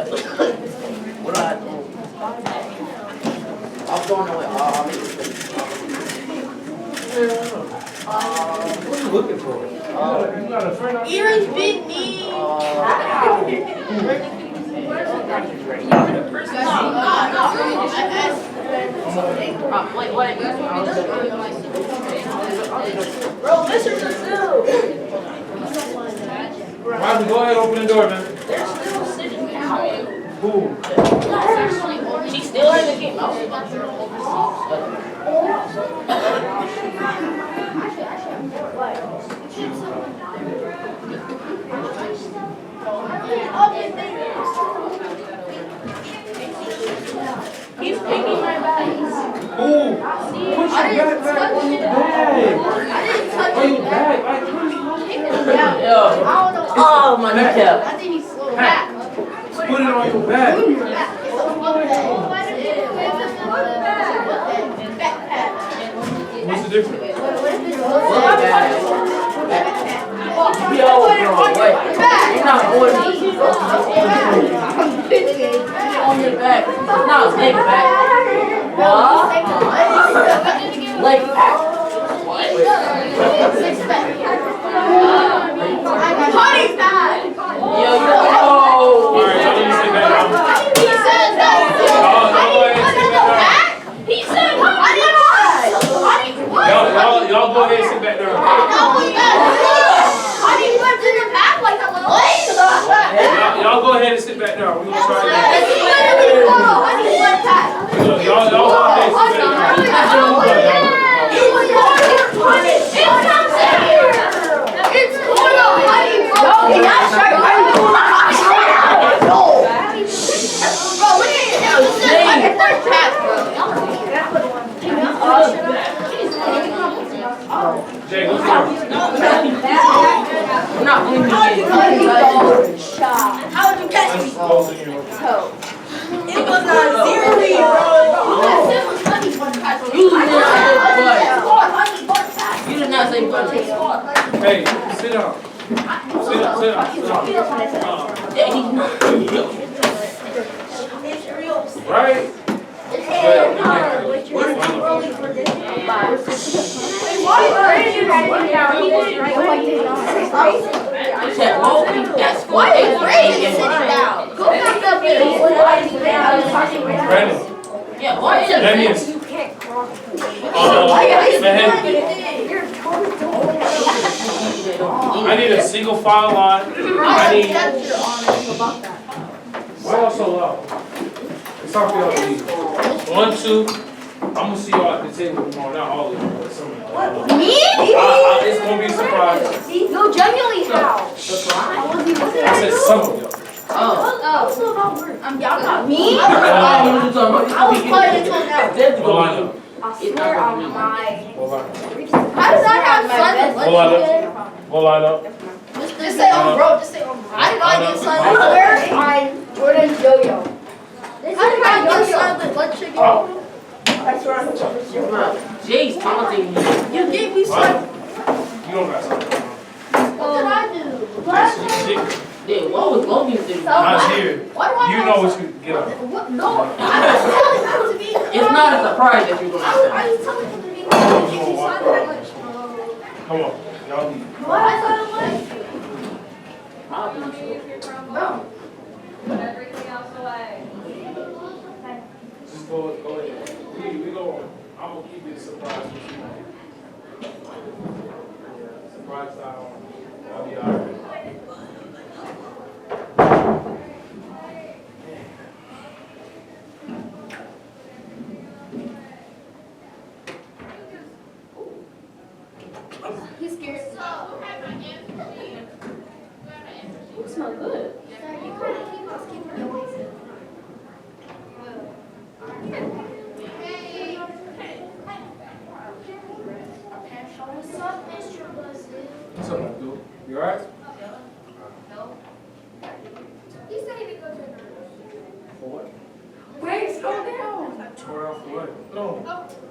What do I do? I'm going away. What you looking for? You got a friend out there? Earrings, big knee. Wait. Bro, listen to Sue. Roger, go ahead, open the door, man. They're still sitting down. Who? She still hasn't came out. He's picking my bags. Who? Put your back back on your bag. I didn't touch On your it. bag. Like, Oh, my kneecap. I think he's slow back. put it on your back. What's the difference? Yo, bro, wait. You're not boarding. On your back. No, leg back. What? Leg back. Honey's bad. Yo. Alright, y'all need to sit back down. He said that. He said, Y'all go ahead and sit back down. Y'all go ahead and sit back down. We're gonna try it. Look, y'all go ahead and sit back down. Jay, go sit down. I'm not winning. How'd you catch me? Close in your- It was not seriously, bro. You did not say butt. Hey, sit down. Sit down. Yeah, he's not. Right? I said, oh, that's Why is Brandon sitting down? Go back up there. Brandon. Yeah, why is That means. I need a single file line. I need. Why y'all so loud? It's time for y'all to leave. 1, 2. I'm gonna see y'all at the table tomorrow. Not all of you, but some of y'all. Me? It's gonna be a surprise. No, genuinely how? I said some of y'all. Oh. I'm not me? I was quiet until now. Hold on. I swear on my. Hold on. How does that have fun? Hold on. Hold on up. Just say on bro, just say on bro. I did not get silent. Where I'm Jordan Yo-Yo. How did I get silent? Let's check it out. I swear I'm Jay's taunting me. You gave me silent. You don't got something. What did I do? Dude, what was Logan doing? Not here. Why do I You know what you get up. What? No. I was telling him to be. It's not a surprise that you're going to I say. was telling him to be. Come on. Y'all leave. What? I thought it was. No. Put everything else away. Just go ahead. We go on. I'm gonna keep it a surprise with you. Surprise style. I'll be alright. He's scared. It smells good. What's up, man, dude? You alright? He said he would go to the For what? Wait, slow down. Tore out for what? No.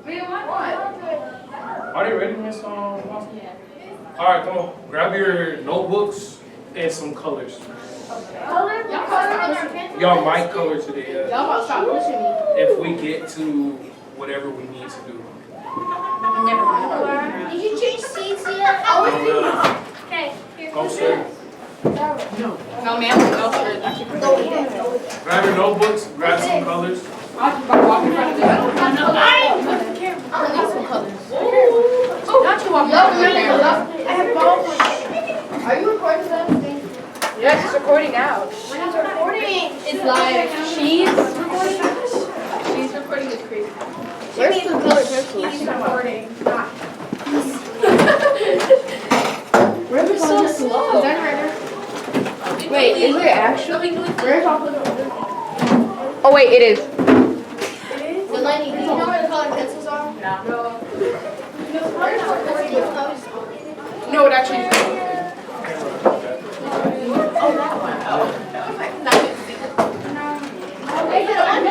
Man, what? Are they ready, Miss Austin? Alright, come on. Grab your notebooks and some colors. Color? Yeah, y'all might color today Y'all about to stop pushing me. if we get to whatever we need to do. Never mind. Did you change seats yet? Okay, here. Go sir. No, ma'am. No, sir. Grab your notebooks, grab some colors. I was about to walk in front of you. I don't need some colors. Not you walk in front of me. I have both. Are you recording that? Yes, it's recording now. When it's recording, it's live. She's recording. She's recording is crazy. Where's the color pencil? She's recording. Where's the so slow? Wait, is it actually? Where's all the? Oh wait, it is. Delaney, do you know where the colored pencils are? No. No, it actually is.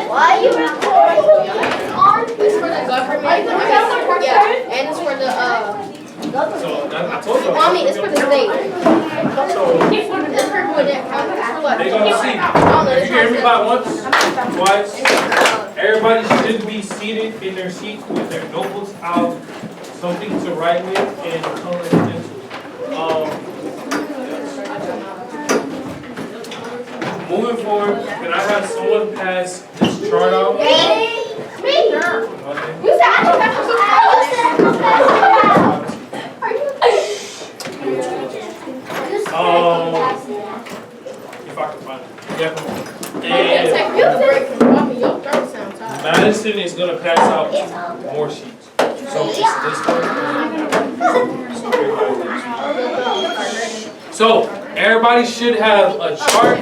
Why are you recording? It's for the government. Yeah, and it's for the So I told you. Mommy, it's for the state. It's for They're gonna see. If you hear me by once, twice, everybody should be seated in their seats with their notebooks out, something to write with, and color pencils. Moving forward, can I have someone pass this chart out? Me. Okay. You said I should have to If I can find it. Definitely. And Madison is gonna pass out more sheets. So it's this one. So everybody should have a chart,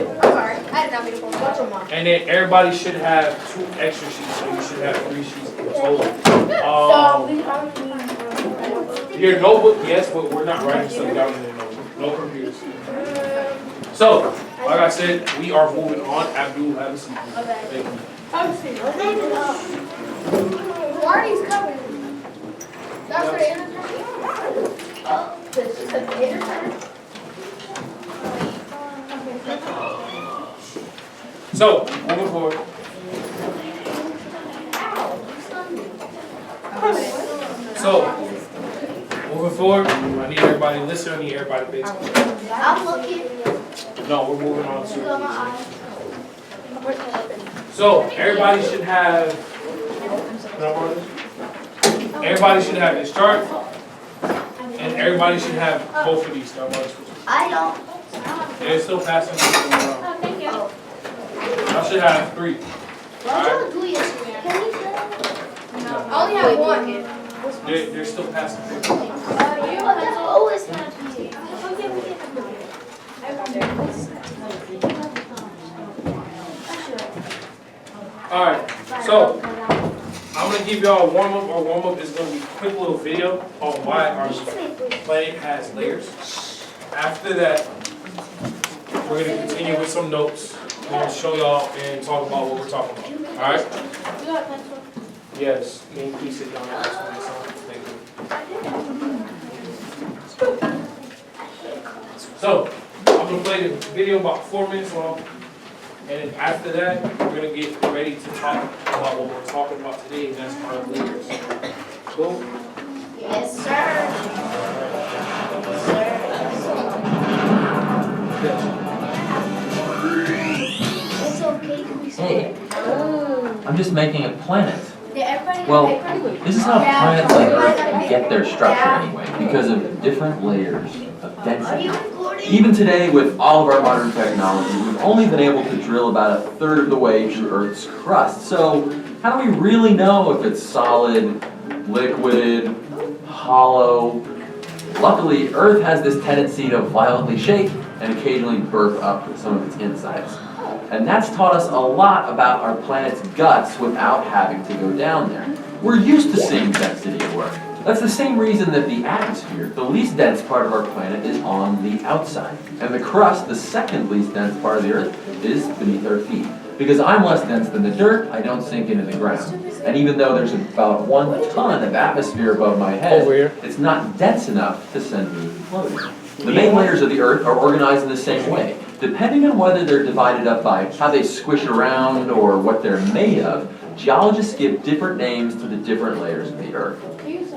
and then everybody should have 2 extra sheets. So you should have 3 sheets in total. Your notebook, yes, but we're not writing stuff down in the notebook. No computers. So, like I said, we are moving on. Abdul, have a seat. Thank you. Marty's coming. That's for the internet. Oh, this is the internet. So, moving forward. So, moving forward, I need everybody to listen. I need everybody to pay attention. I'm looking. No, we're moving on to. So, everybody should have. Everybody should have this chart, and everybody should have both of these. I don't. They're still passing around. Oh, thank you. I should have 3. Why don't you do yesterday? Can you tell? I only have one. They're still passing 3. You always have to. Alright, so I'm gonna give y'all a warm-up. Our warm-up is gonna be a quick little video on why our planet has layers. After that, we're gonna continue with some notes. We're gonna show y'all and talk about what we're talking about. Alright? Yes, can you please sit down on this one? Thank you. So, I'm gonna play the video about 4 minutes long. And then after that, we're gonna get ready to talk about what we're talking about today, and that's our layers. Cool? Yes, sir. It's okay to be Hey, I'm just making a planet. Well, This is how planets like Earth get their structure anyway, because of different layers of density. Even today, with all of our modern technology, we've only been able to drill about 1/3 of the way through Earth's crust. So, how do we really know if it's solid, liquid, hollow? Luckily, Earth has this tendency to violently shake and occasionally burp up some of its insides. And that's taught us a lot about our planet's guts without having to go down there. We're used to seeing density at work. That's the same reason that the atmosphere, the least dense part of our planet, is on the outside. And the crust, the second least dense part of the Earth, is beneath our feet. Because I'm less dense than the dirt, I don't sink into the ground. And even though there's about 1 ton of atmosphere above my head, Over here. it's not dense enough to send me floating. The main layers of the Earth are organized in the same way. Depending on whether they're divided up by how they squish around or what they're made of, geologists give different names to the different layers of the Earth.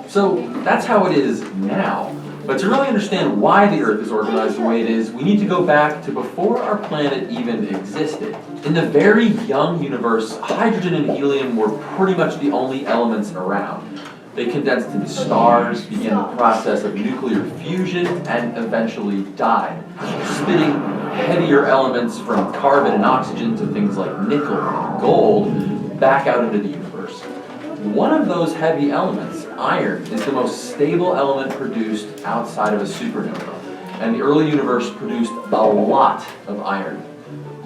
So that's how it is now. But to really understand why the Earth is organized the way it is, we need to go back to before our planet even existed. In the very young universe, hydrogen and helium were pretty much the only elements around. They condensed into stars, began the process of nuclear fusion, and eventually died, spitting heavier elements from carbon and oxygen to things like nickel and gold back out into the universe. One of those heavy elements, iron, is the most stable element produced outside of a supernova, and the early universe produced a lot of iron.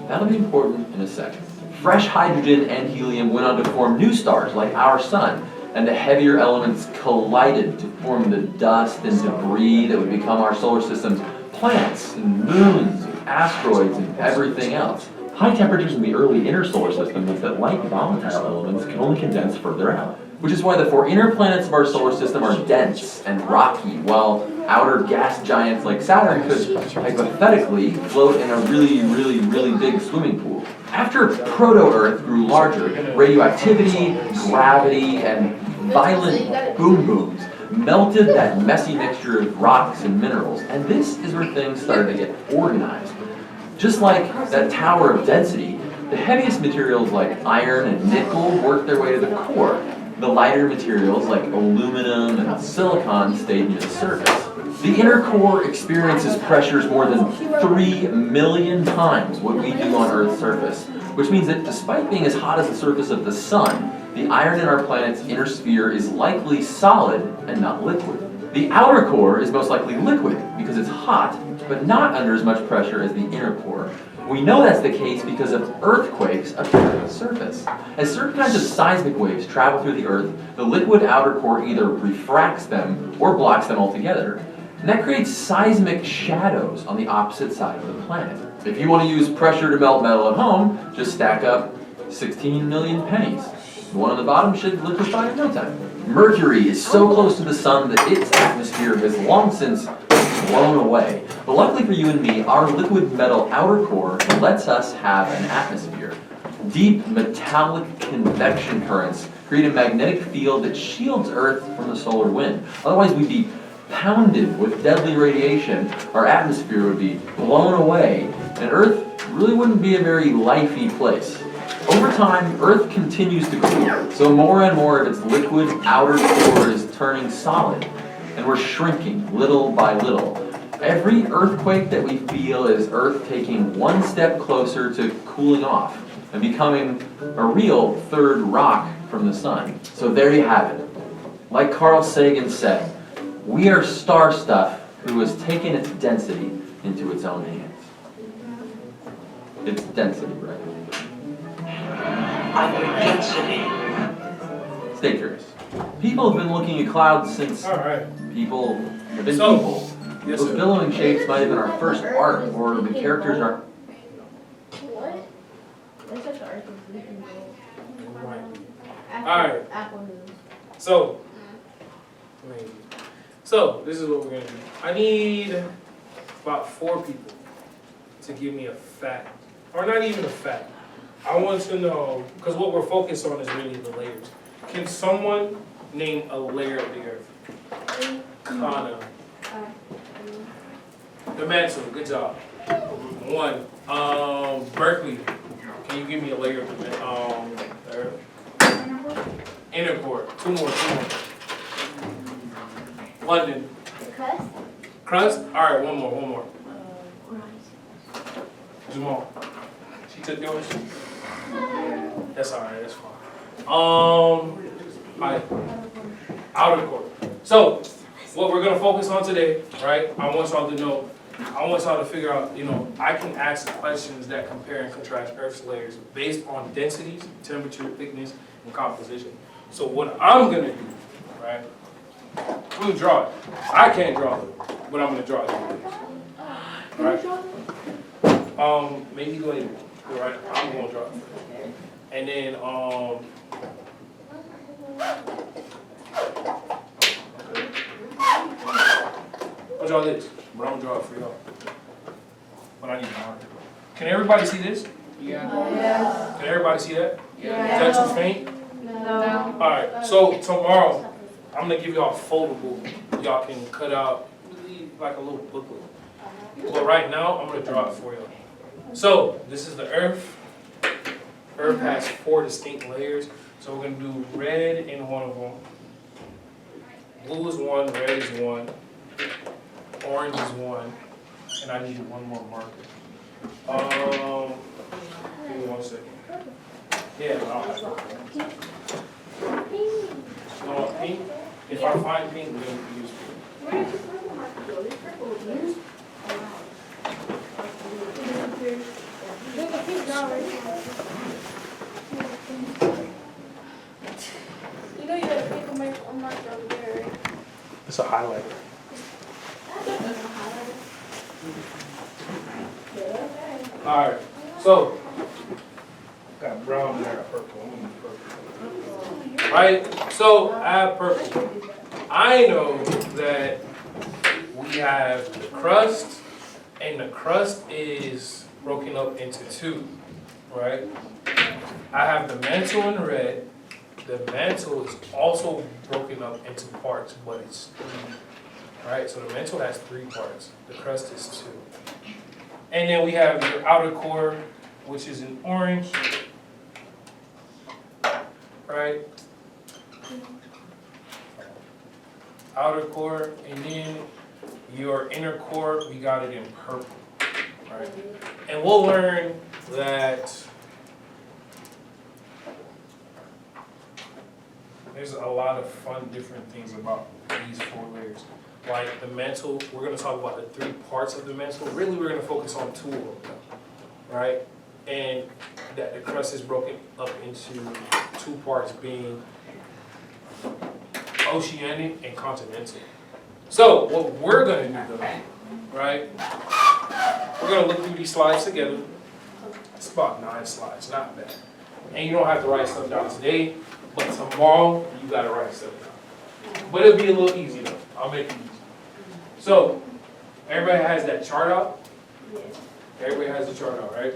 That'll be important in a second. Fresh hydrogen and helium went on to form new stars like our sun, and the heavier elements collided to form the dust and debris that would become our solar system's planets and moons and asteroids and everything else. High temperatures in the early inner solar system means that light volatile elements can only condense further out, which is why the 4 inner planets of our solar system are dense and rocky, while outer gas giants like Saturn could hypothetically float in a really big swimming pool. After proto-Earth grew larger, radioactivity, gravity, and violent boom booms melted that messy mixture of rocks and minerals, and this is where things started to get organized. Just like that tower of density, the heaviest materials like iron and nickel worked their way to the core. The lighter materials like aluminum and silicon stayed near the surface. The inner core experiences pressures more than 3 million times what we do on Earth's surface, which means that despite being as hot as the surface of the sun, the iron in our planet's inner sphere is likely solid and not liquid. The outer core is most likely liquid because it's hot, but not under as much pressure as the inner core. We know that's the case because of earthquakes appearing on the surface. As certain kinds of seismic waves travel through the Earth, the liquid outer core either refracts them or blocks them altogether. And that creates seismic shadows on the opposite side of the planet. If you want to use pressure to melt metal at home, just stack up 16 million pennies. The one on the bottom should liquefy in no time. Mercury is so close to the sun that its atmosphere has long since blown away. But luckily for you and me, our liquid metal outer core lets us have an atmosphere. Deep metallic convection currents create a magnetic field that shields Earth from the solar wind. Otherwise we'd be pounded with deadly radiation, our atmosphere would be blown away, and Earth really wouldn't be a very lifey place. Over time, Earth continues to cool, so more and more of its liquid outer core is turning solid, and we're shrinking little by little. Every earthquake that we feel is Earth taking one step closer to cooling off and becoming a real third rock from the sun. So there you have it. Like Carl Sagan said, we are star stuff who has taken its density into its own hands. It's density, right? Density. Stay curious. People have been looking at clouds since people have been people. Yes, Those sir. billowing shapes might have been our first art, or the characters in our... What? That's such an article. Right. Alright. Apple News. So this is what we're gonna do. I need about 4 people to give me a fact, or not even a fact. I want to know, because what we're focused on is really the layers. Can someone name a layer of the Earth? Kana. The mantle, good job. 1. Berkeley, can you give me a layer of the Earth? Inner core. 2 more. London. Crust? Crust? Alright, one more. Jamal. She took yours? That's alright, that's fine. Alright. Outer core. So, what we're gonna focus on today, right? I want y'all to know, I want y'all to figure out, I can ask questions that compare and contrast Earth's layers based on densities, temperature, thickness, and composition. So what I'm gonna do, right? I'm gonna draw it. I can't draw it, but I'm gonna draw it. Right? Maybe later. Right? I'm gonna draw it. And then I'll draw this, but I'm gonna draw it for y'all. But I need an art. Can everybody see this? Yeah. Can everybody see that? Is Yeah. that too faint? No. Alright, so tomorrow, I'm gonna give y'all a foldable. Y'all can cut out like a little booklet. But right now, I'm gonna draw it for you. So, this is the Earth. Earth has 4 distinct layers. So we're gonna do red in one of them. Blue is 1, red is 1, orange is 1, and I need one more marker. Give me 1 second. Yeah, I'll have it. You want pink? If I find pink, then we can use pink. There's a pink now right here. You know you have a pink on my over there, right? It's a highlighter. Alright, so got brown there, purple. I'm gonna use purple. Right, so I have purple. I know that we have the crust, and the crust is broken up into 2, right? I have the mantle in red. The mantle is also broken up into parts, but it's 3. Right, so the mantle has 3 parts. The crust is 2. And then we have your outer core, which is in orange. Right? Outer core, and then your inner core, we got it in purple. Right? And we'll learn that there's a lot of fun different things about these 4 layers. Like the mantle, we're going to talk about the 3 parts of the mantle. Really, we're going to focus on 2 of them, right? And that the crust is broken up into 2 parts, being oceanic and continental. So what we're going to do, though, right? We're going to look through these slides together. It's about 9 slides, not bad. And you don't have to write stuff down today, but tomorrow you got to write stuff down. But it'll be a little easy though. I'll make it easy. So, everybody has that chart out? Everybody has the chart out, right?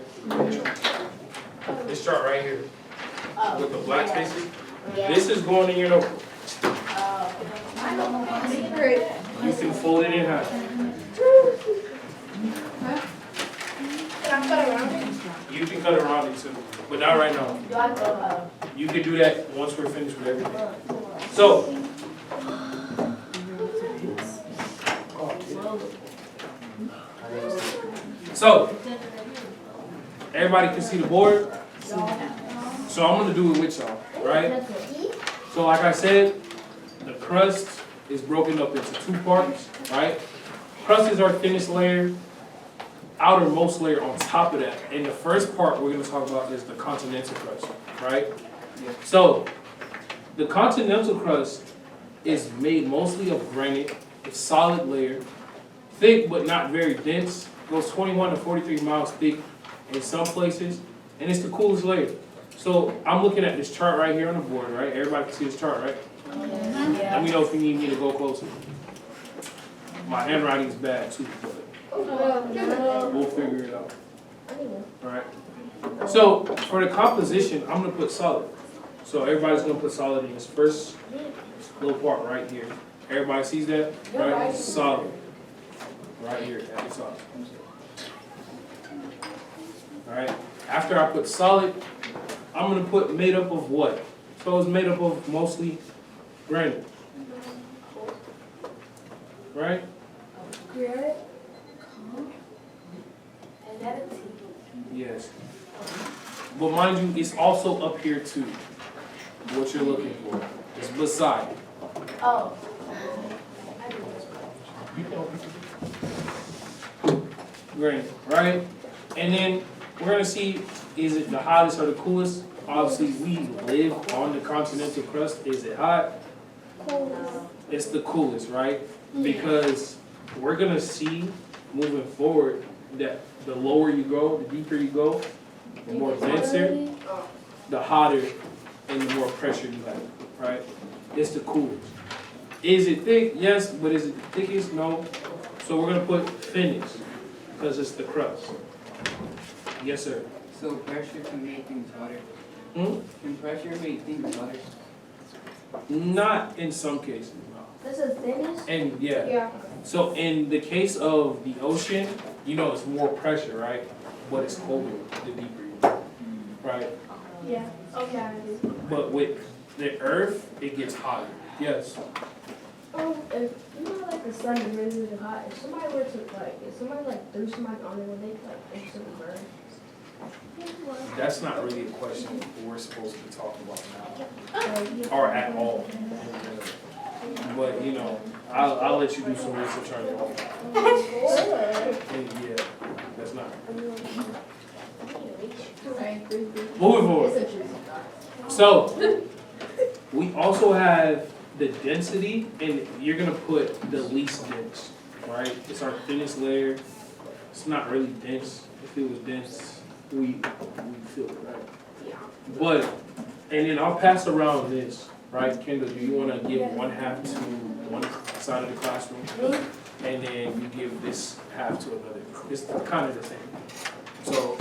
This chart right here, with the black spaces, this is going in your notebook. Great. You can fold it in half. Can I cut around it? You can cut around it too, but not right now. You can do that once we're finished with everything. So, everybody can see the board. So I'm gonna do it with y'all, right? So like I said, the crust is broken up into 2 parts, right? Crust is our thinnest layer, outermost layer on top of that. And the first part we're gonna talk about is the continental crust, right? So the continental crust is made mostly of granite, a solid layer, thick but not very dense, goes 21 to 43 miles thick in some places, and it's the coolest layer. So I'm looking at this chart right here on the board, right? Everybody can see this chart, right? Let me know if you need me to go closer. My handwriting is bad too, but we'll figure it out. Alright? So for the composition, I'm gonna put solid. So everybody's gonna put solid in this first little part right here. Everybody sees that? Right? Solid. Right here at the top. Alright? After I put solid, I'm gonna put made up of what? So it's made up of mostly granite. Right? Granite. Yes. But mind you, it's also up here too. What you're looking for. It's beside. Oh. Granite, right? And then we're gonna see, is it the hottest or the coolest? Obviously, we live on the continental crust. Is it hot? It's the coolest, right? Because we're gonna see moving forward that the lower you go, the deeper you go, the more denser, the hotter, and the more pressure you have, right? It's the coolest. Is it thick? Yes, but is it the thickest? No. So we're gonna put thinnest, because it's the crust. Yes, sir. So pressure can make things hotter. Hmm? Can pressure make things hotter? Not in some cases, no. This is thinnest? And yeah, Yeah. so in the case of the ocean, you know, it's more pressure, right? But it's colder the deeper you go, right? Yeah. Oh, yeah, it is. But with the earth, it gets hotter. Yes. If, you know, like the sun is really, really hot, if somebody were to, if somebody, threw somebody on it, would they, instantly burn? That's not really a question we're supposed to be talking about now, or at all. But, you know, I'll let you do some research on your own. And yeah, that's not. Moving forward. It's a juicy thought. So, we also have the density, and you're gonna put the least dense, right? It's our thinnest layer. It's not really dense. If it was dense, we feel it, right? Yeah. But, and then I'll pass around this, right? Kendall, do you wanna give one half to one side of the classroom? And then you give this half to another. It's kind of the same. So,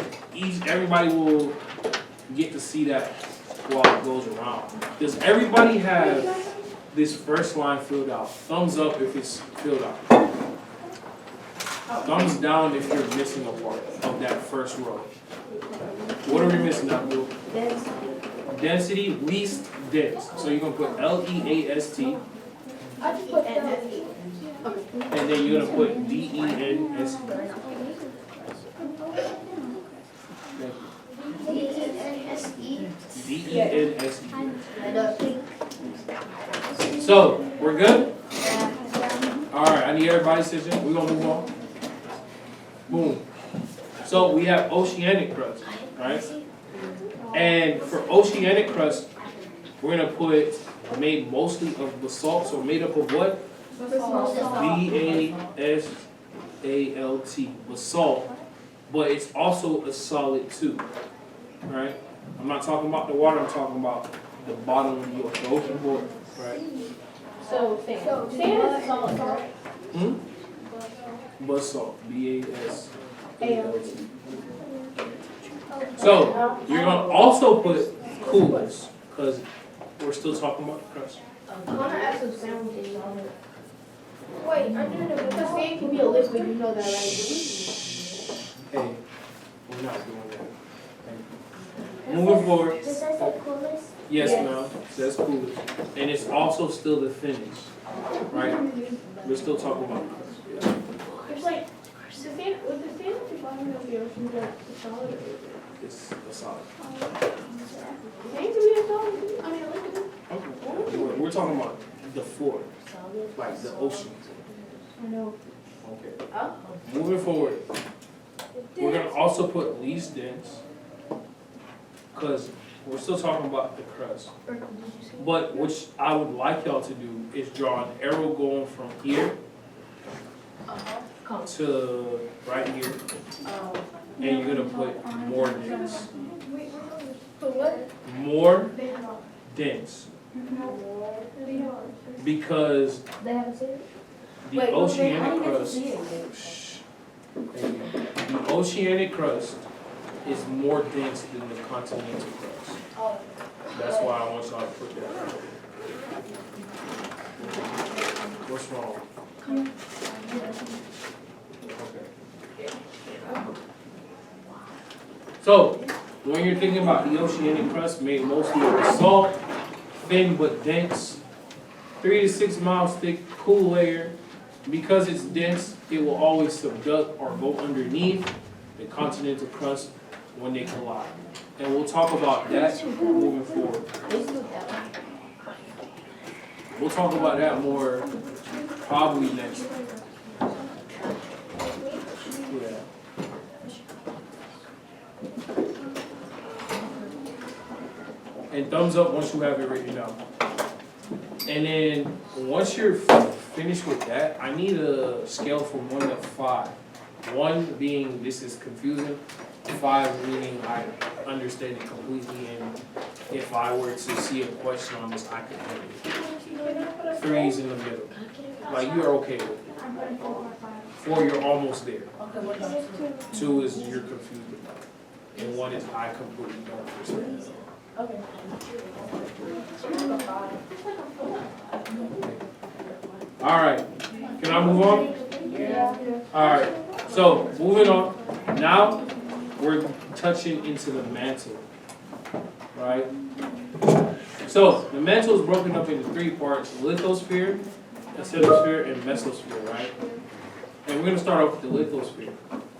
everybody will get to see that while it goes around. Does everybody have this first line filled out? Thumbs up if it's filled out. Thumbs down if you're missing a part of that first row. What are we missing now, Blue? Density, least dense. So you're gonna put L-E-A-S-T, I just put that. and then you're gonna put D-E-N-S-T. D-E-N-S-E. So, we're good? Alright, I need everybody's attention. We're gonna move on. Boom. So we have oceanic crust, right? And for oceanic crust, we're gonna put made mostly of basalt, so made up of what? B-A-S-A-L-T, basalt. But it's also a solid too, right? I'm not talking about the water, I'm talking about the bottom of the ocean floor, right? So, sand is solid, right? Hmm? Basalt, B-A-S-A-L-T. So, you're gonna also put coolers, because we're still talking about the crust. I wanna add some sand with the solid. Wait, I do know, because sand can be a liquid, you know that, right? Hey, we're not doing that. Moving forward. Does that say coolest? Yes, Yes. ma'am, says coolers. And it's also still the thinnest, right? We're still talking about crust, yeah. It's like, the sand, with the sand at the bottom of the ocean, like, the solid. It's a solid. Sand can be a solid, I mean, a liquid. Okay. We're talking about the floor, like the ocean. I know. Okay. Oh. Moving forward, we're gonna also put least dense, because we're still talking about the crust. But which I would like y'all to do is draw an arrow going from here to right here, and you're gonna put more dense. So what? More dense, because They haven't seen it? the oceanic crust, shh, thank you. The oceanic crust is more dense than the continental crust. Oh. That's why I want y'all to put that. What's wrong? Okay. So, when you're thinking about the oceanic crust made mostly of basalt, thin but dense, 3 to 6 miles thick, cool layer, because it's dense, it will always subduct or go underneath the continental crust when they collide. And we'll talk about that moving forward. We'll talk about that more probably next week. Yeah. And thumbs up once you have it written down. And then, once you're finished with that, I need a scale from 1 to 5. 1 being this is confusing, 5 meaning I understand it completely, and if I were to see a question on this, I could handle it. 3 is in the middle. Like, you're okay with it. 4, you're almost there. 2 is you're confused about. and one is I completely don't understand. Okay. Alright, can I move on? Yeah. Alright, so moving on. Now we're touching into the mantle. Right? So the mantle is broken up into three parts: lithosphere, ascenosphere, and mesosphere, right? And we're gonna start off with the lithosphere.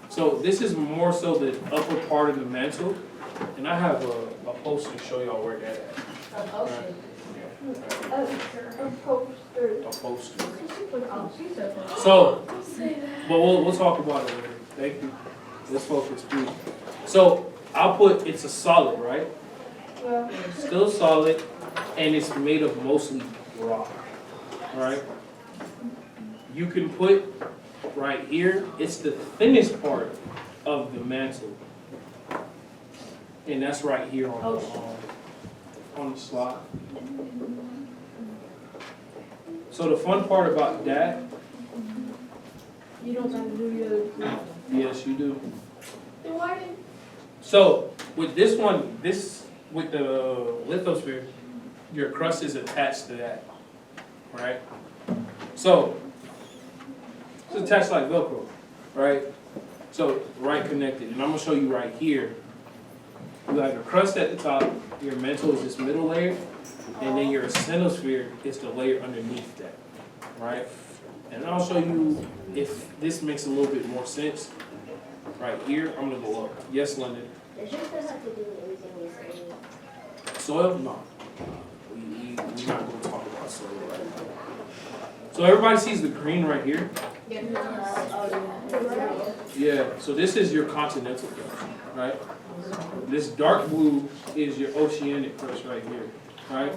So this is more so the upper part of the mantle, and I have a poster to show y'all where that at. A potion. A poster. Oh, she's so close. So, but we'll talk about it later. Thank you. Let's focus, please. So I'll put it's a solid, right? Yeah. Still solid, and it's made of mostly rock. Right? You can put right here, it's the thinnest part of the mantle. And that's right here on the slide. So the fun part about that, You don't have to do your. yes you do. Then why did? So with this one, with the lithosphere, your crust is attached to that, right? So it's attached like Velcro, right? So right connected, and I'm gonna show you right here. You have your crust at the top, your mantle is this middle layer, and then your ascenosphere is the layer underneath that, right? And I'll show you if this makes a little bit more sense. Right here, I'm gonna go up. Yes, London. Does yours have to do with everything we say? Soil? No. We're not gonna talk about soil right now. So everybody sees the green right here? Yeah, so this is your continental crust, right? This dark blue is your oceanic crust right here, right?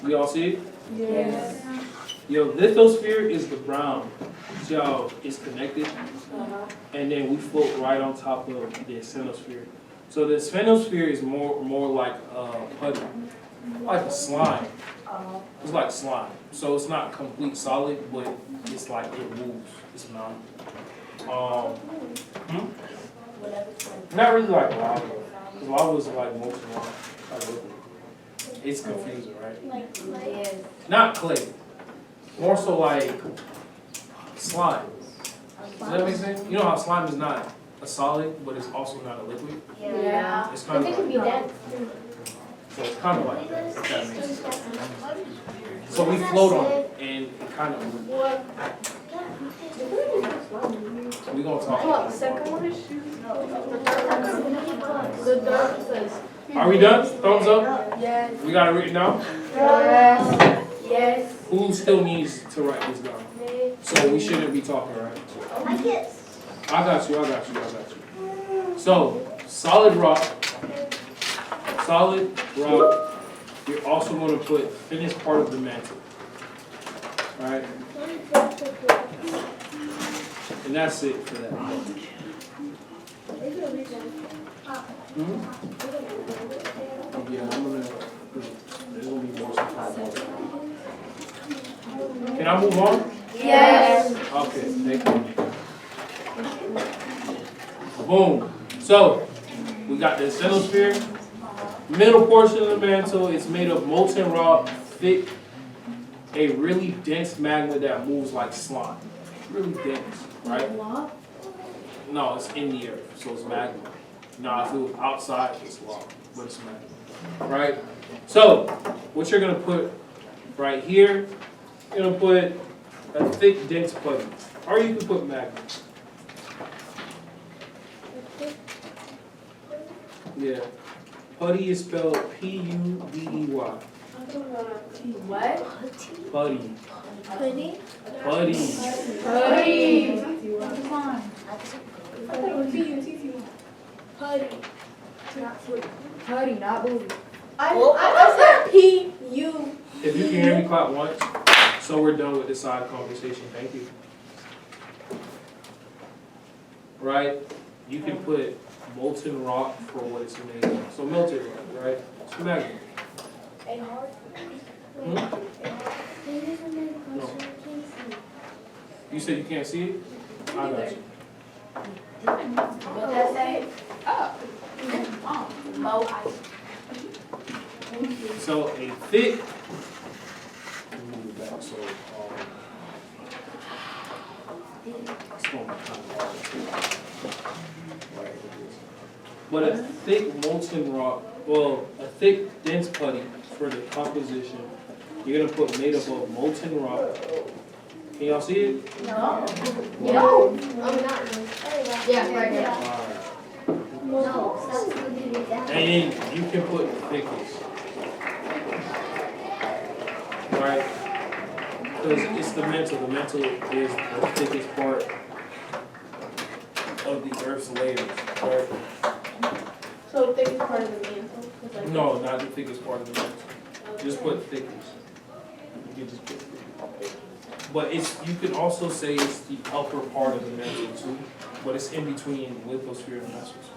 We all see it? Yes. Your lithosphere is the brown. See how it's connected? And then we float right on top of the asthenosphere. So the asthenosphere is more like putty, like a slime. It's like slime. So it's not complete solid, but it's like it moves. It's not. Not really like lava. Because lava is like molten rock. Like liquid. It's confusing, right? Yes. Not clay. More so like slime. Does that make sense? You know how slime is not a solid, but it's also not a liquid? Yeah. It's kind of It can be like, dense. so it's kind of like that, if that makes sense. So we float on it, and it kind of moves. We're going to talk about it. Second one is the dark says. Are we done? Thumbs up? Yes. We got it written down? Yes. Yes. Who still needs to write this down? So we shouldn't be talking, right? I get. I got you. So, solid rock. You're also going to put thinnest part of the mantle. Alright? And that's it for that. Yeah, there's going to be more stuff. Can I move on? Yes. Okay, thank you. Boom. So, we got the ascenosphere. Middle portion of the mantle is made of molten rock, thick, a really dense magma that moves like slime. Really dense, right? No, it's in the earth, so it's magma. Now, if it was outside, it's lava, but it's magma, right? So, what you're gonna put right here, you're gonna put a thick, dense putty, or you can put magma. Yeah. Putty is spelled P-U-D-E-Y. What? Putty. Putty? Putty. Putty. Come on. I thought it was P-U-T-T-Y. Putty. Not putty. Putty, not booty. I said P-U. If you can hear me, clap once. So we're done with this side of the conversation. Thank you. Right? You can put molten rock for what it's made of. So melted rock, right? It's magma. No. You said you can't see it? I got you. What that say? Oh. So a thick. Let me move it back so. It's going to kind of hard. Right. But a thick molten rock, well, a thick dense putty for the composition, you're gonna put made up of molten rock. Can y'all see it? No. Yeah, right here. Alright. And then you can put thickness. Right? Because it's the mantle. The mantle is the thickest part of the Earth's layers, right? So the thickest part of the mantle? is like- No, not the thickest part of the mantle. Just put thickness. You can just put thickness. But you can also say it's the upper part of the mantle too, but it's in between lithosphere and mesosphere.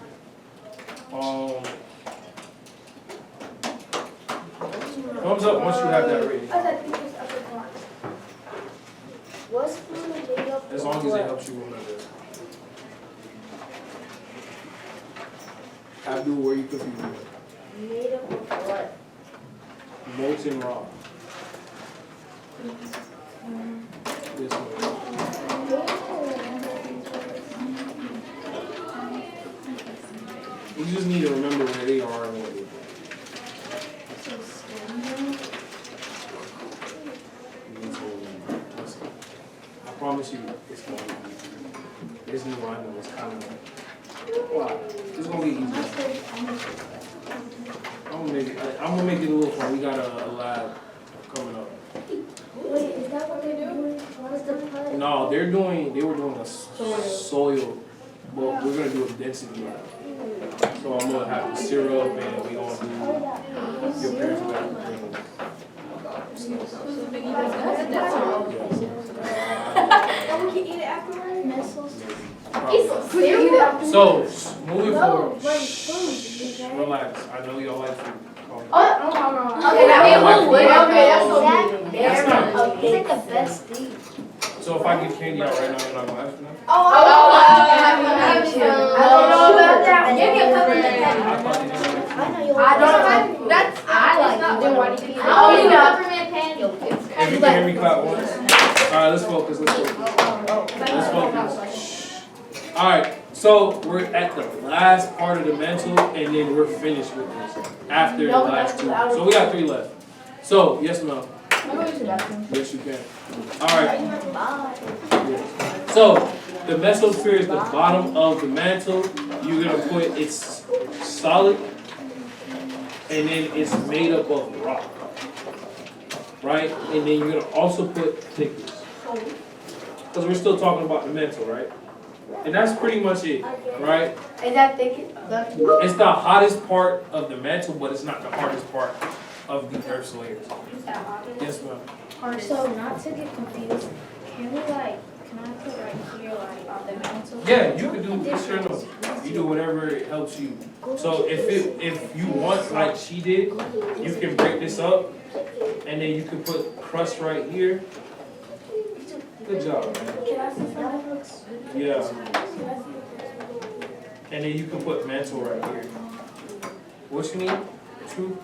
Thumbs up once you have that ready. What's food made up As long as it helps you remember. Abdul, where you confused me? made up of what? Molten rock. This way. You just need to remember where they are and what they're doing. You need to remember. Listen, I promise you, it's going to be easy. This new line was kind of like, wow, it's going to get easier. I'm gonna make it a little fun. We got a lab coming up. Wait, is that what they're doing? What's the put? No, they were doing a soil, but we're gonna do a density lab. So I'm gonna have the syrup and we gonna do your parents are gonna bring And we can eat it afterwards? So moving No, forward, like food. relax. I know y'all like food. Okay, that's so Exactly. That's not- It's like the best thing. So if I give candy out right now, you're not gonna ask for that? I don't know about that. Give me a peppermint I patty. thought you didn't like food. I know you I don't like know. That's, I like it. Then why do you eat it? I Only only the know. peppermint patty. If you can hear me clap once. Alright, let's focus, let's focus. Let's focus. Alright, so we're at the last part of the mental and then we're finished with this after the last two. So we got 3 left. So, yes, no? Yes, you can. Alright. Yes. So, the mesosphere is the bottom of the mantle. You're gonna put it's solid and then it's made up of rock. Right? And then you're gonna also put thickness. Because we're still talking about the mantle, right? And that's pretty much it, right? Is that thick? It's the hottest part of the mantle, but it's not the hardest part of the Earth's layers. Yes, ma'am. So not to get confused, can I put right here like on the mantle? Yeah, you can do this or no. You do whatever helps you. So if you want, like she did, you can break this up, and then you can put crust right here. Good job, man. Can I see something? Yeah. And then you can put mantle right here. What you need? Two?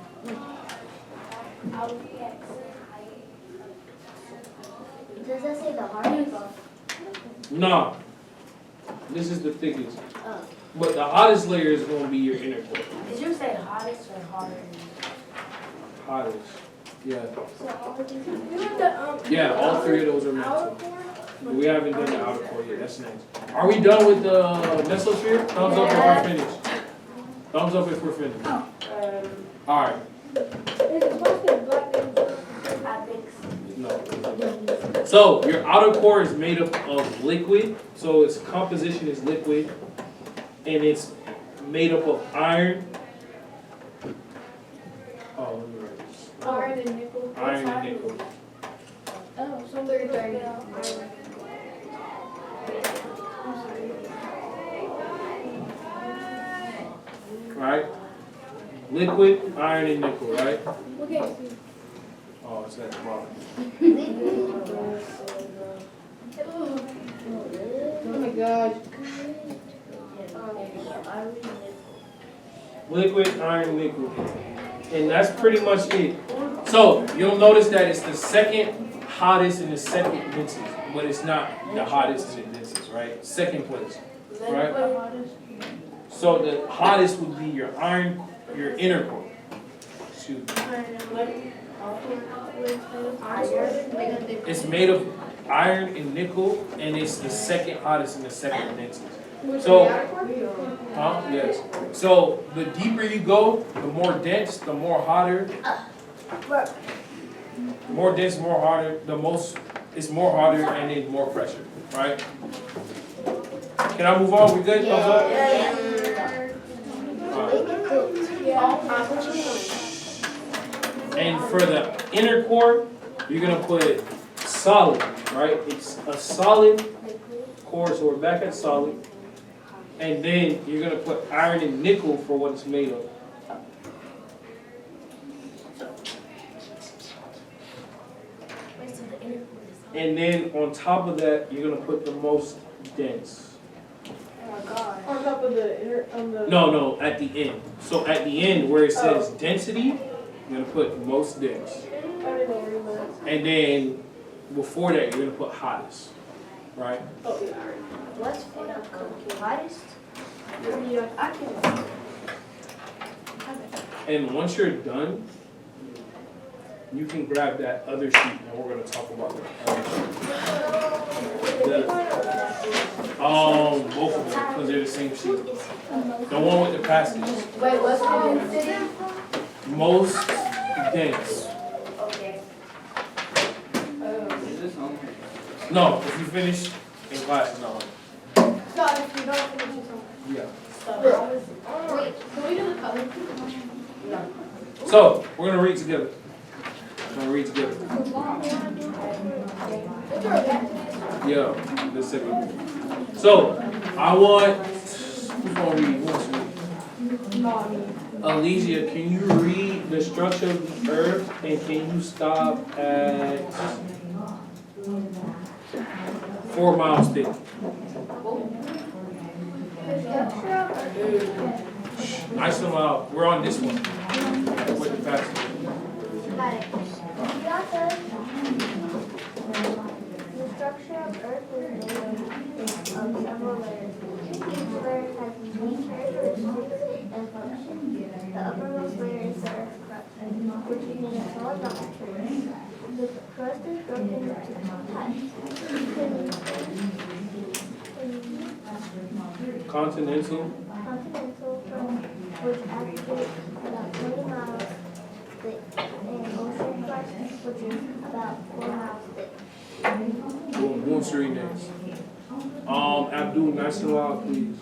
Does that say the hardest? Nah. This is the thickest. Oh. But the hottest layer is going to be your inner core. Did you say hottest or harder? Hottest. Yeah. So all of these. Yeah, all 3 of those are mantle. But we haven't done the outer core yet. That's next. Are we done with the mesosphere? Thumbs up if we're finished. Thumbs up if we're finished. Alright. No. So your outer core is made up of liquid. So its composition is liquid. And it's made up of iron. Oh, let me write this. Iron and nickel. Iron and nickel. Oh, so they're dirty. Right? Liquid, iron, and nickel, right? Okay. Oh, it's at the bottom. Oh my god. liquid, iron, liquid. And that's pretty much it. So you'll notice that it's the second hottest and the second densest, but it's not the hottest and the densest, right? Second place, right? So the hottest would be your iron, your inner core. Excuse me. It's made of iron and nickel, and it's the second hottest and the second densest. So, yes. So the deeper you go, the more dense, the more hotter. More dense, more harder. The most, it's more harder, and then more pressure, right? Can I move on? We good? Thumbs up? And for the inner core, you're gonna put solid, right? It's a solid core, so we're back at solid. And then you're gonna put iron and nickel for what it's made of. And then on top of that, you're gonna put the most dense. On top of the inner, on the. No, at the end. So at the end where it says density, you're gonna put most dense. And then before that, you're gonna put hottest, right? What's for the hottest? And once you're done, you can grab that other sheet and we're gonna talk about the other sheet. Both of them, because they're the same sheet. The one with the passages. Wait, what's the density? Most dense. Okay. Is this homework? No, if you finish in class, it's not one. No, if you don't finish this one. Yeah. Wait, can we do the color? So, we're gonna read together. We're gonna read together. Yeah, the second one. So, I want, who's gonna read? Who wants to read? Alicia, can you read the structure of the earth and can you stop at 4 miles thick? Nice and loud. We're on this one. With the passage. The structure of Earth is made of several layers. Each layer has unique characteristics and functions. The uppermost layer is the Earth's crust, which is made of solid rock material. The crust is broken into types. Continental. Continental, which aggregates about 20 miles thick, and ocean crust, which is about 4 miles thick. Who wants to read next? Abdul, nice and loud, please.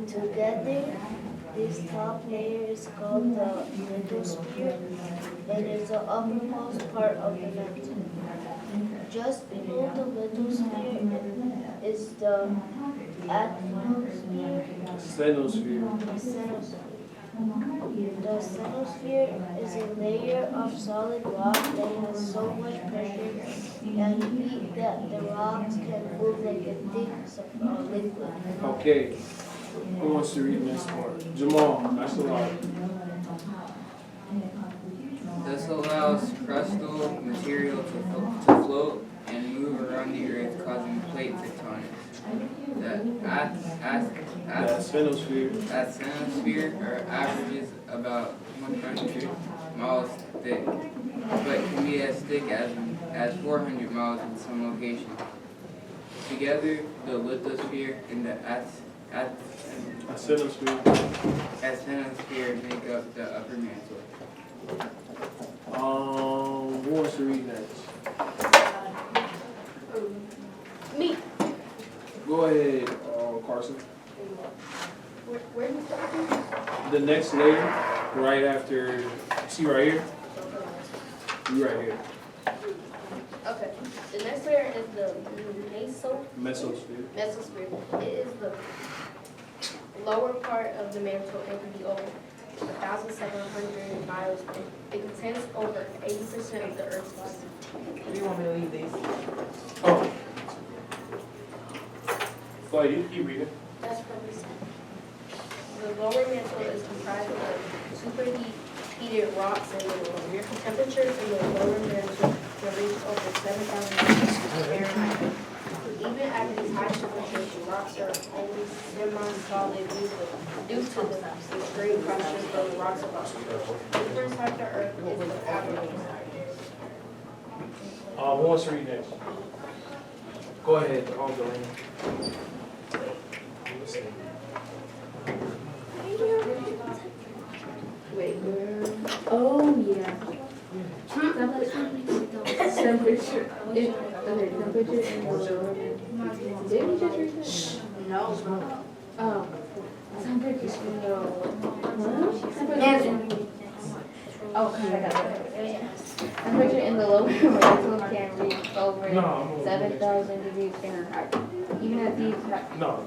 Together, this top layer is called the lithosphere and is the uppermost part of the mantle. Just below the lithosphere is the atmosphere. Stenosphere. The stenosphere is a layer of solid rock that has so much pressure and heat that the rocks can move like a thick liquid. Okay. Who wants to read the next part? Jamal, nice and loud. This allows crustal material to float and move around the earth, causing plate tectonics. The Stenosphere. asthenosphere averages about 100 miles thick, but can be as thick as 400 miles in some locations. Together, the lithosphere and the Stenosphere. asthenosphere make up the upper mantle. Who wants to read next? Me. Go ahead, Carson. Where do you start? The next layer, right after, see right here? You right here. Okay, the next layer is the Mesosphere. mesosphere. It is the lower part of the mantle and can be over 1,700 miles thick. It contains over 80% of the Earth's crust. Do you want me to leave these? Oh. Go ahead, you keep reading. That's probably sad. lower mantle is comprised of superheated rocks and minerals. Your temperatures in the lower mantle can reach over 7,000 degrees Fahrenheit. Even at these high temperatures, the rocks are only semi-solid due to the extreme pressure from the rocks above. The first type of Earth is the outermost. Who wants to read next? Go ahead, Doreen. Wait, oh, yeah. Temperature in the lower. Did we just read that? No. Oh. Temperature in the okay, I got it. Temperature in the lower mantle can reach over 7,000 degrees Fahrenheit. Even at these. No.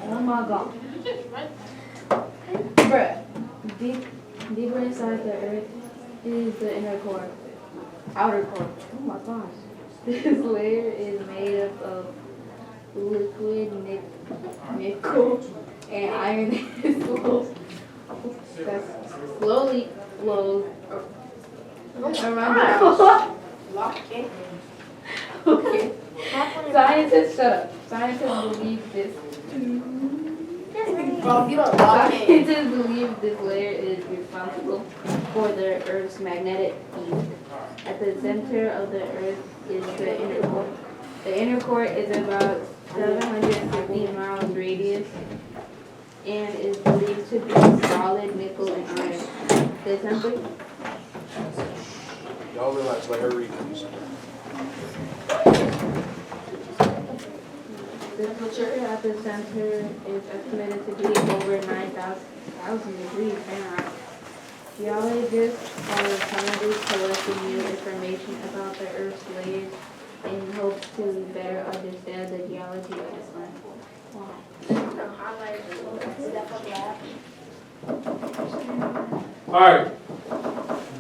Oh my god. Bruh. Deeper inside the earth is the inner core. Outer core. Oh my gosh. This layer is made up of liquid nickel and iron that slowly flows around the Okay. Scientists, shut up. Scientists believe this. Scientists believe this layer is responsible for the Earth's magnetic field. At the center of the Earth is the inner core. The inner core is about 750 miles radius and is believed to be solid nickel and iron. The temperature. Y'all relax, let her read, please. The temperature at the center is estimated to be over 9,000 degrees Fahrenheit. Geologists are currently collecting new information about the Earth's layers in hopes to better understand the geology of this land. Wow. Alright.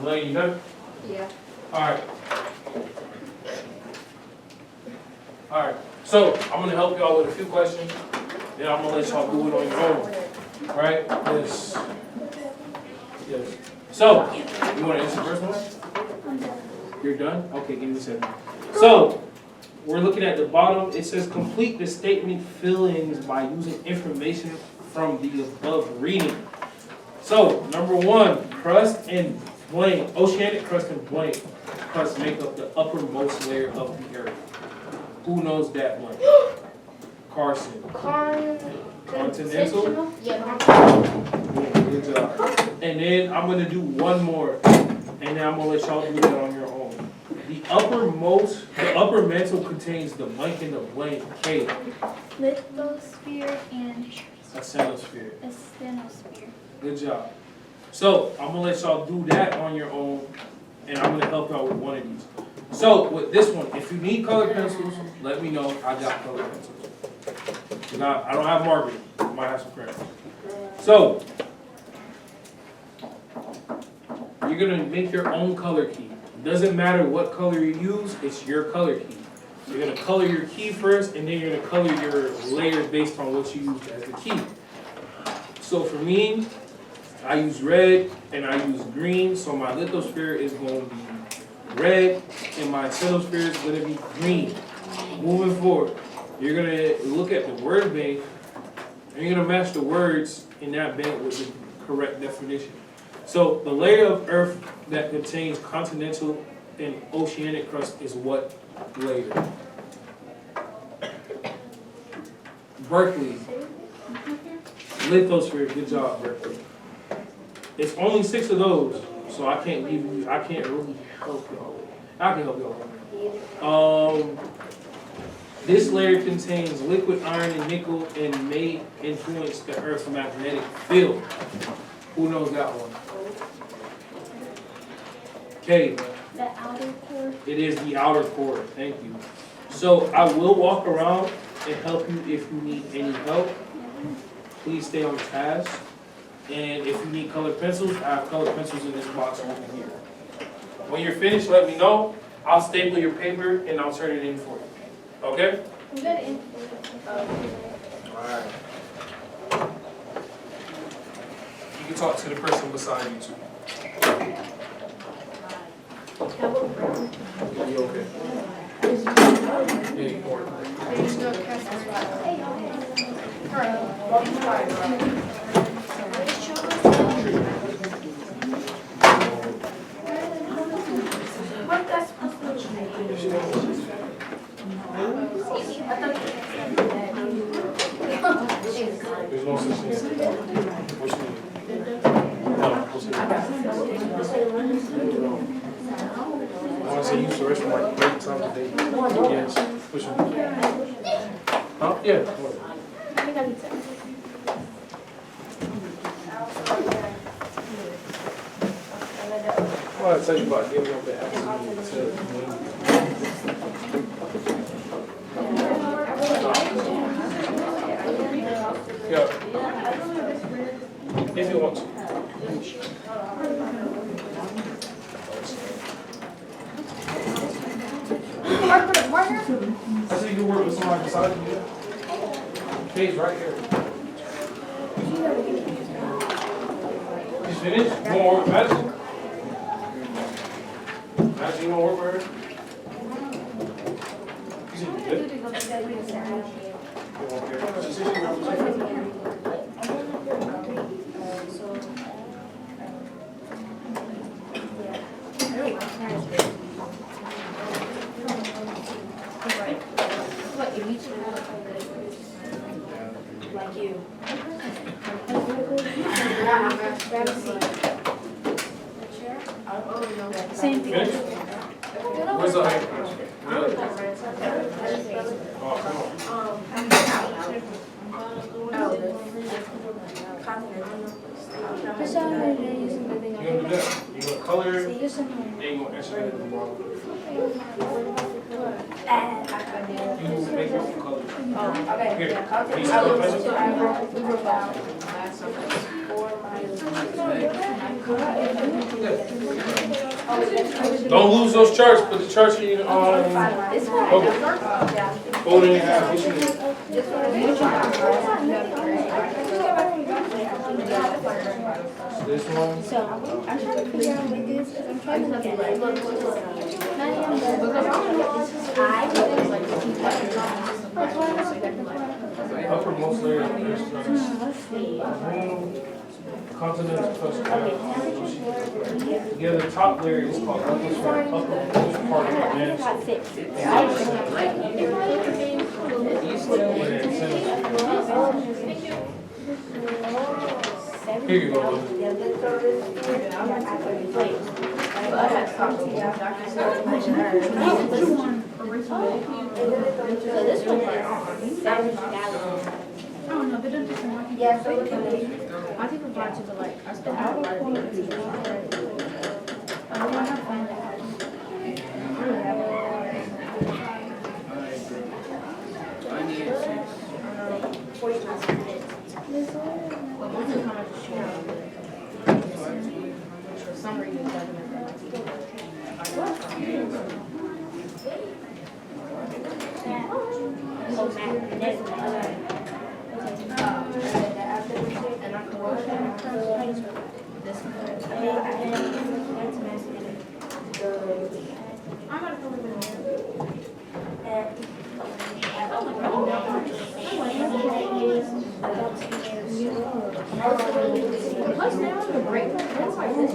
Elaine, you done? Yeah. Alright. Alright. So, I'm going to help y'all with a few questions. Then I'm going to let y'all do it on your own. Alright? Yes. Yes. So, you want to answer the first one? You're done? Okay, give me a second. So, we're looking at the bottom. It says complete the statement fill-ins by using information from the above reading. So, number one, crust and blank, oceanic crust and blank crust make up the uppermost layer of the earth. Who knows that one? Carson. Continental? Yeah. Good job. And then I'm going to do one more, and then I'm going to let y'all do that on your own. The upper mantle contains the blank and the blank K. Lithosphere and Asthenosphere. asthenosphere. Good job. So I'm going to let y'all do that on your own, and I'm going to help y'all with one of these. So with this one, if you need colored pencils, let me know. I got colored pencils. I don't have markers. I might have some crayons. So you're going to make your own color key. It doesn't matter what color you use, it's your color key. You're going to color your key first, and then you're going to color your layers based on what you used as the key. So for me, I use red and I use green, so my lithosphere is going to be red and my asthenosphere is going to be green. Moving forward, you're going to look at the word bank and you're going to match the words in that bank with the correct definition. So the layer of Earth that contains continental and oceanic crust is what layer? Berkeley. Lithosphere, good job, Berkeley. It's only 6 of those, so I can't really help y'all. I can help y'all. This layer contains liquid iron and nickel and may influence the Earth's magnetic field. Who knows that one? Okay. The outer core. It is the outer core. Thank you. So I will walk around and help you if you need any help. Please stay on task. And if you need colored pencils, I have colored pencils in this box over here. When you're finished, let me know. I'll staple your paper and I'll turn it in for you. Okay? We got it in. Alright. can talk to the person beside you too. You okay? Yeah, you are. There's no cast. What that's supposed to There's no such thing. What you need? No, what's it? I wanna say use the restroom like 3 times a day. Yes. Which one? Huh? Yeah. Well, I'll tell you about giving up the Yeah. If you want to. I said you can work with somebody beside you. Cage right here. You finished? You wanna work with Madison? Madison, you wanna work with her? You said you good? You want her? She said she represents you. like you. Same thing. Finish? Where's the other? Oh, come on. You're gonna do that. You're gonna color it, then you're gonna answer it at the bottom. You make your own color. Here, can you spell the pencil? Don't lose those charts, put the charts in your okay. Fold it in half, what you need? This one? So I'm trying to figure out what this is. I'm trying to look at it. Uppermost layer, there's Let's see. continental crust. Yeah, the top layer is called uppermost part of the man. Got 6. Here you go. So this one's like 7 gallons. Oh, no, they don't do some working. Yeah, so I think we're glad to the like, I still have a lot of things. I have fun. I need it. For some reason, it doesn't make And I can wash it. This one. I'm gonna put it in Plus now the break. That's like this.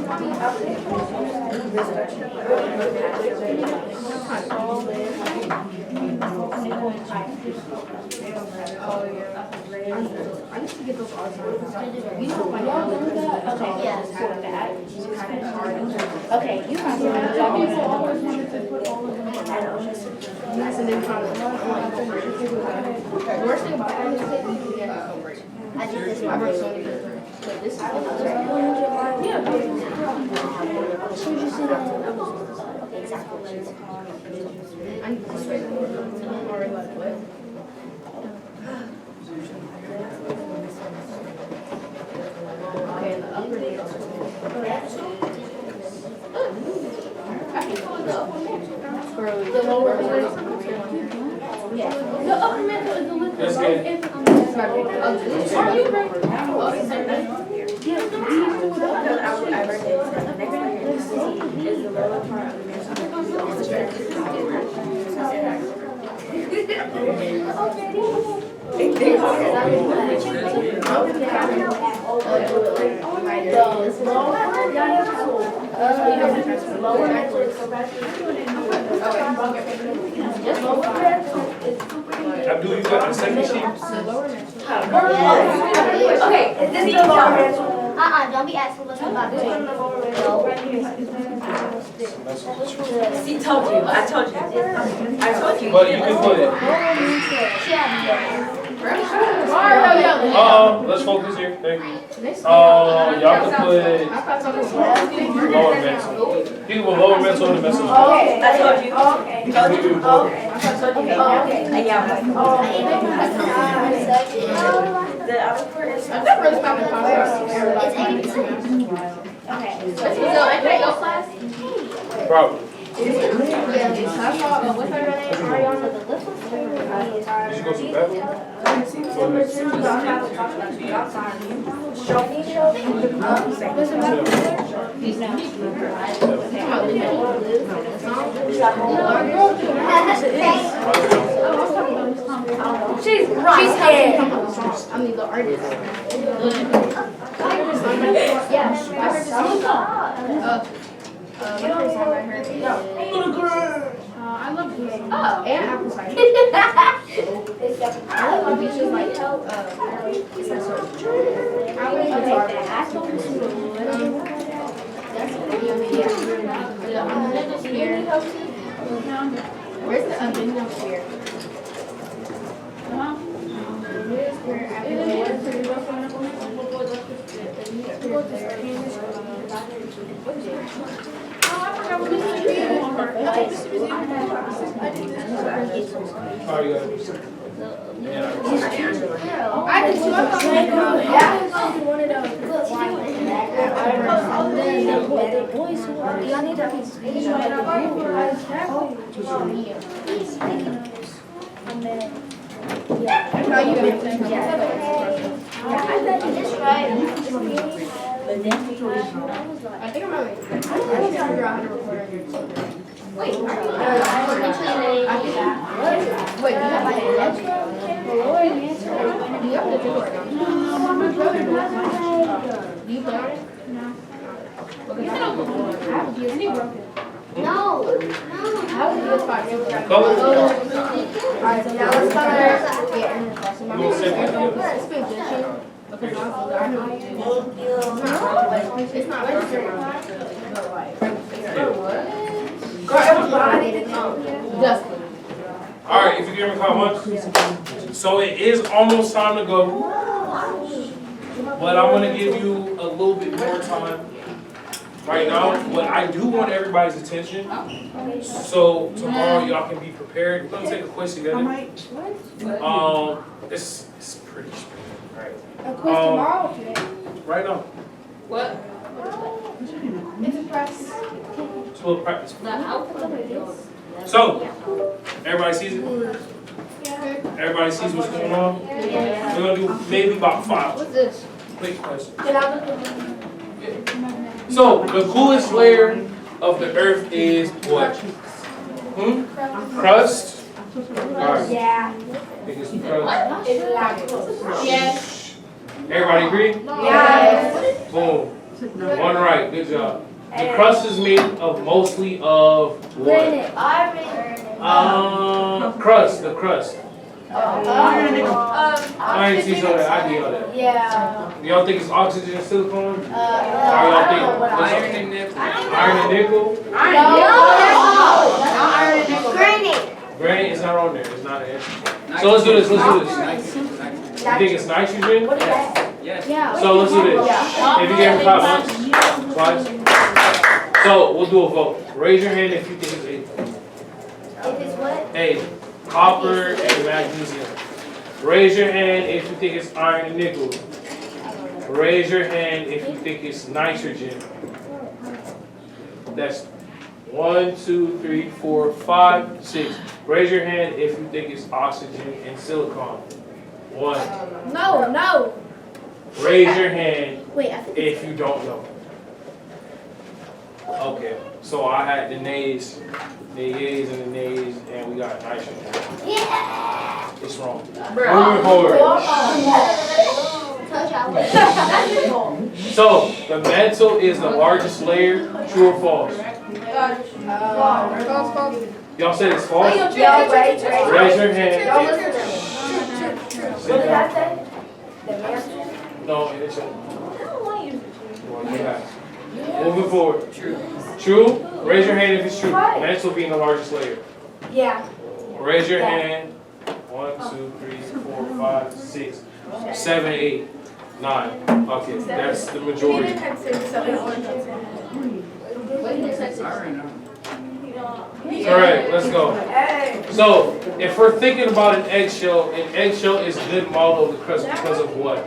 I used to get those all the time. You know, my mom learned that. Okay, Yeah. Okay, you have to I always wanted to put all of them in. And then kind of, the worst thing about it is that you can get no break. I think this I one. break so many things. But this is Yeah. Should you see that? Okay, exactly. I need to straighten it. Or like what? Okay, the upper layer. Squirrely. The lower layer. Yeah. The upper mantle is the liquid. That's good. Are you ready? Oh, is that right? Yeah, Abdul, you got the second sheet? Okay, is this the lower mantle? Don't be asking what's about to See, told you. I told you. I told you. But you can put it. Let's focus here. Thank you. Y'all can put lower mental. You can put lower mental in the message. I told you. Told you. The other part is. I've never really stopped Probably. What's her name? Ariana. Did you go to the bathroom? She's scared. I mean, the artist. Yeah, I heard the song. I love this. Oh, and apple cider. I love the beaches like where's the aluminum sphere? Alright, you got it. I did too. I thought one of those. Y'all need to No, you didn't. I bet you just right. I think I'm gonna figure out how to record on your phone. Wait, you have like a laptop? Do you have the door? Do you play on it? No. Okay, I have a PS5. No. I have a PS5. Color? Alright, now let's start. Little simple. It's been good too. Because I know it's not registered. Alright, if you give me a call once. So it is almost time to go. But I'm gonna give you a little bit more time. Right now, but I do want everybody's attention. So tomorrow y'all can be prepared. We're gonna take a quiz together. It's pretty straight. Alright. A quiz tomorrow or today? Right now. What? It's a press. It's a little practice. So, everybody sees it? Everybody sees what's going on? We're gonna do maybe about 5 What's this? quick questions. Can I look at So, the coolest layer of the earth is what? Crust? Alright. Yeah. Think it's crust. Yes. Everybody agree? Yes. Boom. One right, good job. The crust is made of mostly of what? Crust, the crust. I ain't see some of that, I do all that. Yeah. Y'all think it's oxygen and silicone? Or y'all think Iron and nickel. iron and nickel? Granite. Granite is not on there, it's not an answer. So let's do this, You think it's nitrogen? Yes. Yeah. So let's do this. If you get caught once, twice. So we'll do a vote. Raise your hand if you think it's If it's what? A. Copper and magnesium. Raise your hand if you think it's iron and nickel. Raise your hand if you think it's nitrogen. That's 1, 2, 3, 4, 5, 6. Raise your hand if you think it's oxygen and silicon. 1. No. Raise your hand Wait, I think if you don't know. Okay, so I had the nays, the yays and the nays, and we got nitrogen. Yeah. It's wrong. Moving forward. Touch out. So, the mantle is the largest layer, true or false? Y'all said it's false? Raise your hand. Don't listen to me. Sit down. say? The mantle? No, it's a. Well, you have. Moving forward. True. True? Raise your hand if it's true. Mantle being the largest layer. Yeah. Raise your hand. 1, 2, 3, 4, 5, 6, 7, 8, 9. Okay, that's the majority. I already know. Alright, let's go. So, if we're thinking about an eggshell is a good model because of what?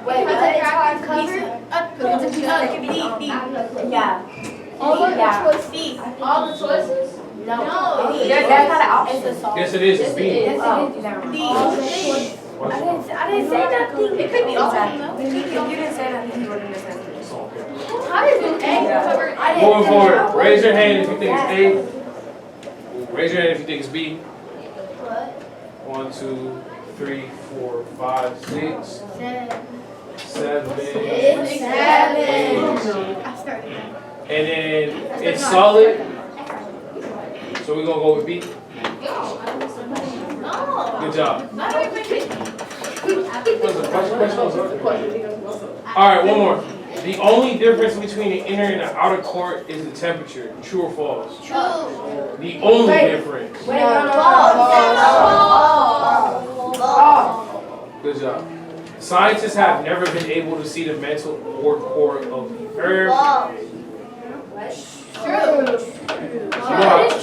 Wait, because it's hard covered? Yeah. All the choices? All the choices? No. That's not an option. Yes, it is. It's B. I didn't say nothing. It could be all You didn't say nothing. You wouldn't have said anything. It's all okay. How does an egg cover? Moving forward, raise your hand if you think it's A. Raise your hand if you think it's B. 1, 2, 3, 4, 5, 6, 7, 8. And then it's solid. So we're gonna go with B. Good job. Not even All right, one more. The only difference between the inner and the outer court is the temperature. True or false? True. The only difference. Good job. Scientists have never been able to see the mantle or core of the earth.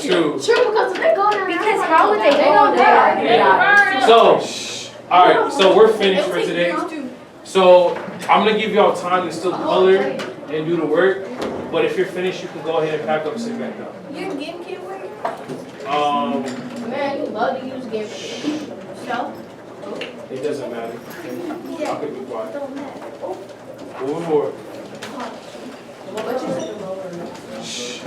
True. True, because they're going around. Because how would they go there? So, all right. So we're finished for today. So I'm gonna give y'all time to still color and do the work. But if you're finished, you can go ahead and pack up and sit back down. You game kid work? Man, you love to use game. So? It doesn't matter. I could be quiet. Moving forward. Shh.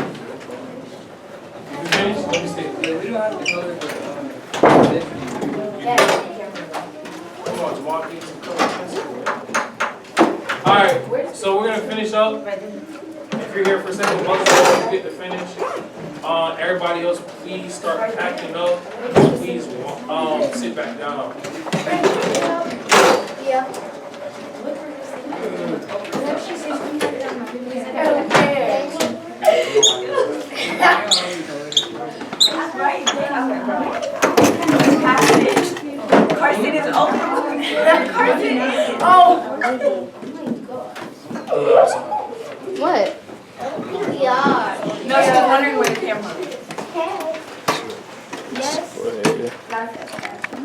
You finished? Let me see. Yeah, we don't have to color for this. Come on, Jamal, need some color pencil. Alright, so we're gonna finish up. If you're here for a second, once you get to finish, everybody else, please start packing up. Please, sit back down. Yeah. Carson is over. Carson. Oh. What? We are. No, she's wondering where the camera is. Yes.